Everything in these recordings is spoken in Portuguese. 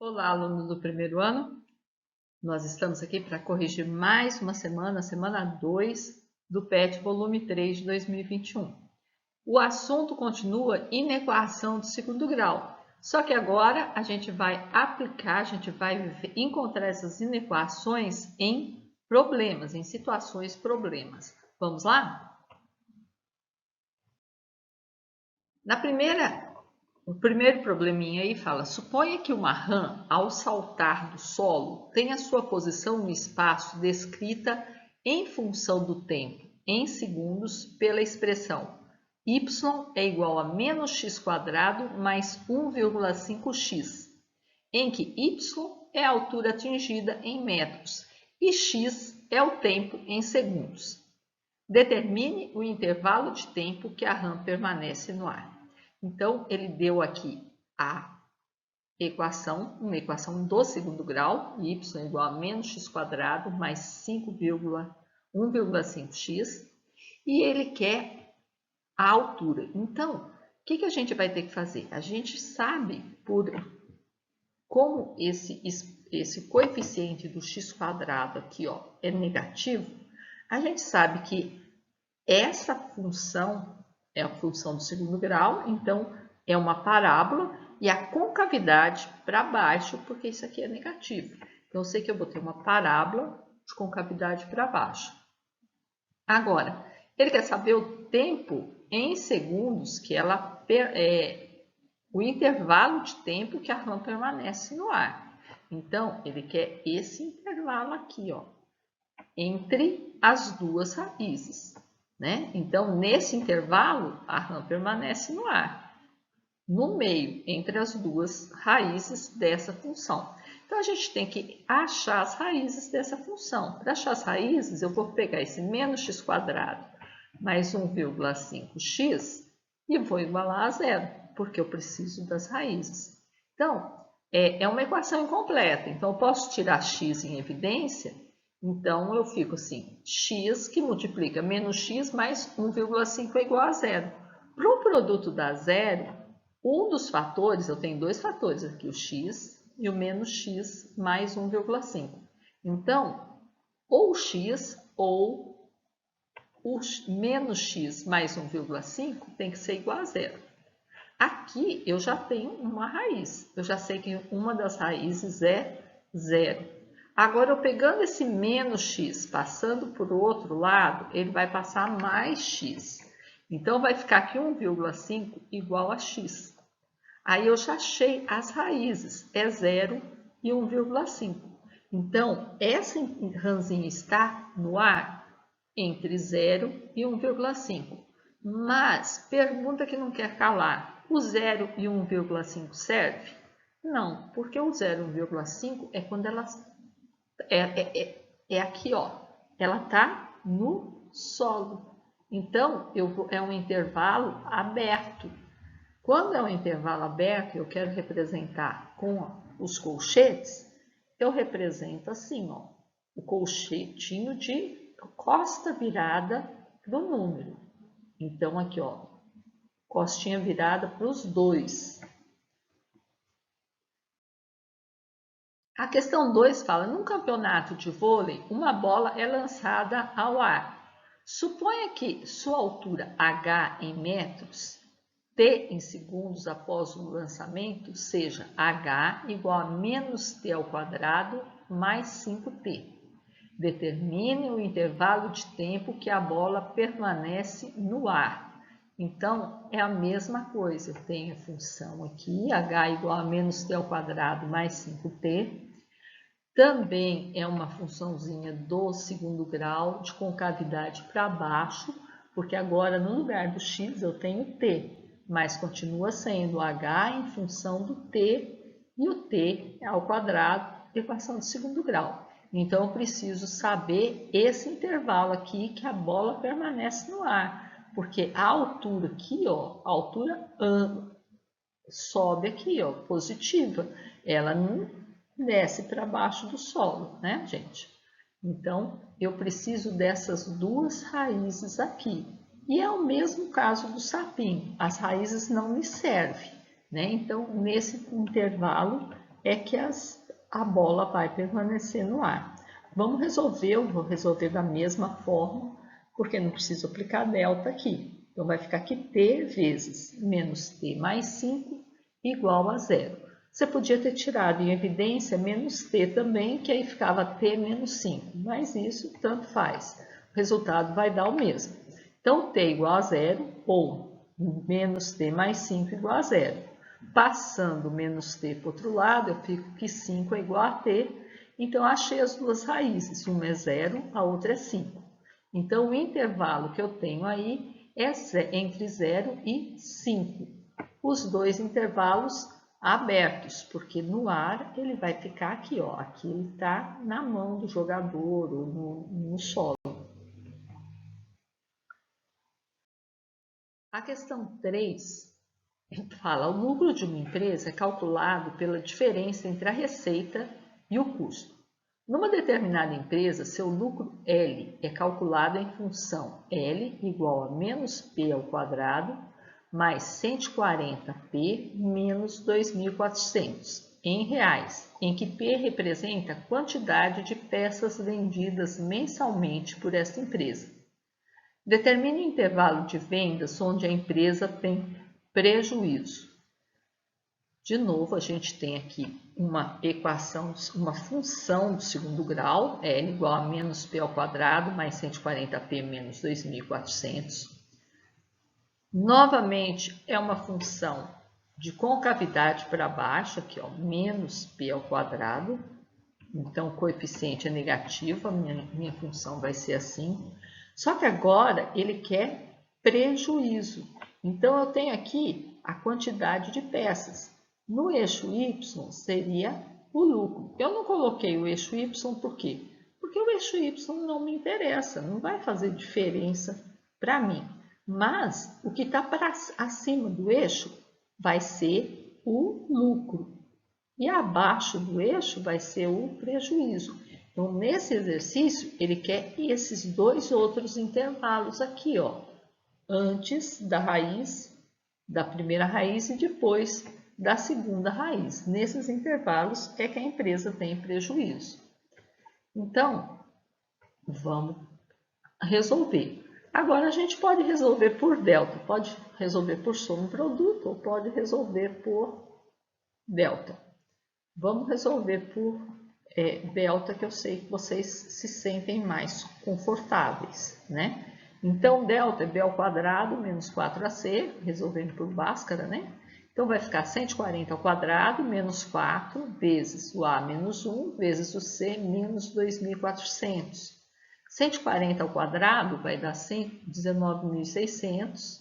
Olá, alunos do primeiro ano. Nós estamos aqui para corrigir mais uma semana, semana 2 do PET volume 3 de 2021. O assunto continua inequação de segundo grau, só que agora a gente vai aplicar, a gente vai encontrar essas inequações em problemas, em situações problemas. Vamos lá? O primeiro probleminha aí fala: suponha que uma rã, ao saltar do solo, tenha sua posição no espaço descrita em função do tempo, em segundos, pela expressão y é igual a menos x² mais 1,5x, em que y é a altura atingida em metros e x é o tempo em segundos. Determine o intervalo de tempo que a rã permanece no ar. Então, ele deu aqui a equação, uma equação do segundo grau, y é igual a menos x² mais 1,5x, e ele quer a altura. Então, o que a gente vai ter que fazer? A gente sabe, como esse coeficiente do x² aqui é negativo, a gente sabe que essa função é a função do segundo grau, então é uma parábola e a concavidade para baixo, porque isso aqui é negativo. Então, eu sei que eu botei uma parábola de concavidade para baixo. Agora, ele quer saber o tempo em segundos que o intervalo de tempo que a rã permanece no ar. Então, ele quer esse intervalo aqui, entre as duas raízes. Né? Então, nesse intervalo, a rã permanece no ar, no meio, entre as duas raízes dessa função. Então, a gente tem que achar as raízes dessa função. Para achar as raízes, eu vou pegar esse menos x² mais 1,5x e vou igualar a zero, porque eu preciso das raízes. Então, é uma equação incompleta. Então, eu posso tirar x em evidência. Então, eu fico assim, x que multiplica menos x mais 1,5 é igual a zero. Para o produto dar zero, um dos fatores, eu tenho dois fatores aqui, o x e o menos x mais 1,5. Então, ou x ou o menos x mais 1,5 tem que ser igual a zero. Aqui eu já tenho uma raiz, eu já sei que uma das raízes é zero. Agora, eu pegando esse menos x, passando por outro lado, ele vai passar mais x. Então, vai ficar aqui 1,5 igual a x. Aí, eu já achei as raízes, é 0 e 1,5. Então, essa rãzinha está no ar entre 0 e 1,5. Mas, pergunta que não quer calar, o 0 e 1,5 serve? Não, porque o 0 e 1,5 é quando elas é aqui, ela está no solo. Então, é um intervalo aberto. Quando é um intervalo aberto, eu quero representar com os colchetes, eu represento assim, o colchetinho de costa virada para o número. Então, aqui, costinha virada para os dois. A questão 2 fala: num campeonato de vôlei, uma bola é lançada ao ar. Suponha que sua altura h em metros, t em segundos após o lançamento, seja h igual a menos t² mais 5t. Determine o intervalo de tempo que a bola permanece no ar. Então, é a mesma coisa. Eu tenho a função aqui, h igual a menos t² mais 5t. Também é uma funçãozinha do segundo grau, de concavidade para baixo, porque agora no lugar do x eu tenho t, mas continua sendo h em função do t, e o t é ao quadrado, equação de segundo grau. Então, eu preciso saber esse intervalo aqui que a bola permanece no ar, porque a altura aqui, a altura sobe aqui, positiva, ela não desce para baixo do solo, né, gente? Então, eu preciso dessas duas raízes aqui. E é o mesmo caso do sapinho, as raízes não me servem, né? Então, nesse intervalo, é que a bola vai permanecer no ar. Vamos resolver, eu vou resolver da mesma forma, porque não preciso aplicar delta aqui. Então, vai ficar aqui t vezes menos t mais 5 igual a 0. Você podia ter tirado em evidência menos t também, que aí ficava t menos 5, mas isso tanto faz. O resultado vai dar o mesmo. Então, t igual a 0 ou menos t mais 5 igual a 0. Passando menos t para o outro lado, eu fico que 5 é igual a t. Então, achei as duas raízes. Uma é 0, a outra é 5. Então, o intervalo que eu tenho aí é entre 0 e 5. Os dois intervalos abertos, porque no ar ele vai ficar aqui, ó. Aqui ele está na mão do jogador ou no solo. A questão 3 fala: o lucro de uma empresa é calculado pela diferença entre a receita e o custo. Numa determinada empresa, seu lucro L é calculado em função L igual a menos P ao quadrado mais 140P menos 2.400 em reais, em que P representa a quantidade de peças vendidas mensalmente por esta empresa. Determine o intervalo de vendas onde a empresa tem prejuízo. De novo, a gente tem aqui uma equação, uma função do segundo grau, L igual a menos P ao quadrado mais 140P menos 2.400. Novamente, é uma função de concavidade para baixo, aqui ó, menos P ao quadrado. Então, o coeficiente é negativo, a minha função vai ser assim. Só que agora ele quer prejuízo. Então, eu tenho aqui a quantidade de peças. No eixo Y seria o lucro. Eu não coloquei o eixo Y por quê? Porque o eixo Y não me interessa, não vai fazer diferença para mim. Mas o que está acima do eixo vai ser o lucro. E abaixo do eixo vai ser o prejuízo. Então, nesse exercício, ele quer esses dois outros intervalos aqui, ó. Antes da raiz, da primeira raiz e depois da segunda raiz. Nesses intervalos é que a empresa tem prejuízo. Então, vamos resolver. Agora, a gente pode resolver por delta. Pode resolver por soma e produto ou pode resolver por delta. Vamos resolver por delta, que eu sei que vocês se sentem mais confortáveis, né? Então, delta é B ao quadrado menos 4AC, resolvendo por Bhaskara, né? Então, vai ficar 140 ao quadrado menos 4 vezes o A menos 1 vezes o C menos 2.400. 140 ao quadrado vai dar 19.600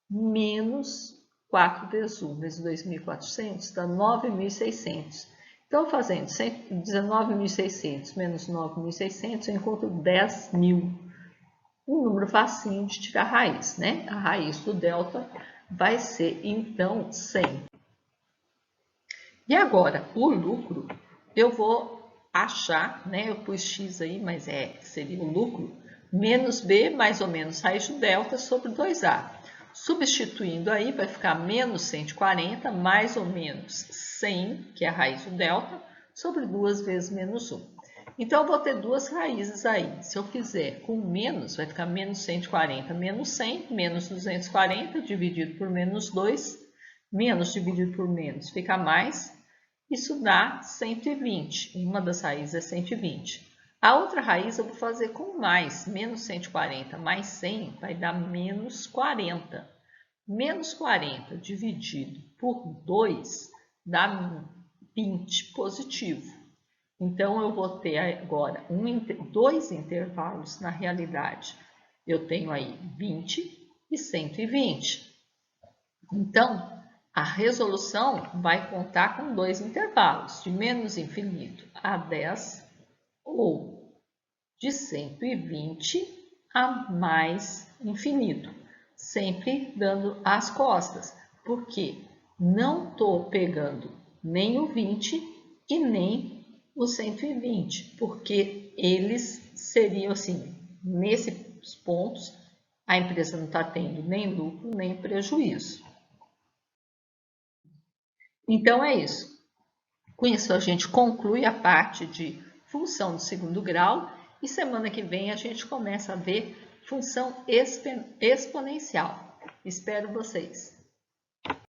menos 4 vezes 1 vezes 2.400 dá 9.600. Então, fazendo 19.600 menos 9.600, eu encontro 10.000. Um número facinho de tirar a raiz, né? A raiz do delta vai ser, então, 100. E agora, o lucro, eu vou achar, né? Eu pus x aí, mas seria o lucro, menos b mais ou menos raiz do delta sobre 2a. Substituindo aí, vai ficar menos 140 mais ou menos 100, que é a raiz do delta, sobre 2 vezes menos 1. Então, eu vou ter duas raízes aí. Se eu fizer com menos, vai ficar menos 140 menos 100, menos 240 dividido por menos 2, menos dividido por menos fica mais, isso dá 120. Uma das raízes é 120. A outra raiz eu vou fazer com mais, menos 140 mais 100 vai dar menos 40. Menos 40 dividido por 2 dá 20 positivo. Então, eu vou ter agora dois intervalos na realidade. Eu tenho aí 20 e 120. Então, a resolução vai contar com dois intervalos, de menos infinito a 10 ou de 120 a mais infinito, sempre dando as costas, porque não estou pegando nem o 20 e nem o 120, porque eles seriam assim, nesses pontos, a empresa não está tendo nem lucro nem prejuízo. Então, é isso. Com isso, a gente conclui a parte de função do segundo grau e semana que vem a gente começa a ver função exponencial. Espero vocês!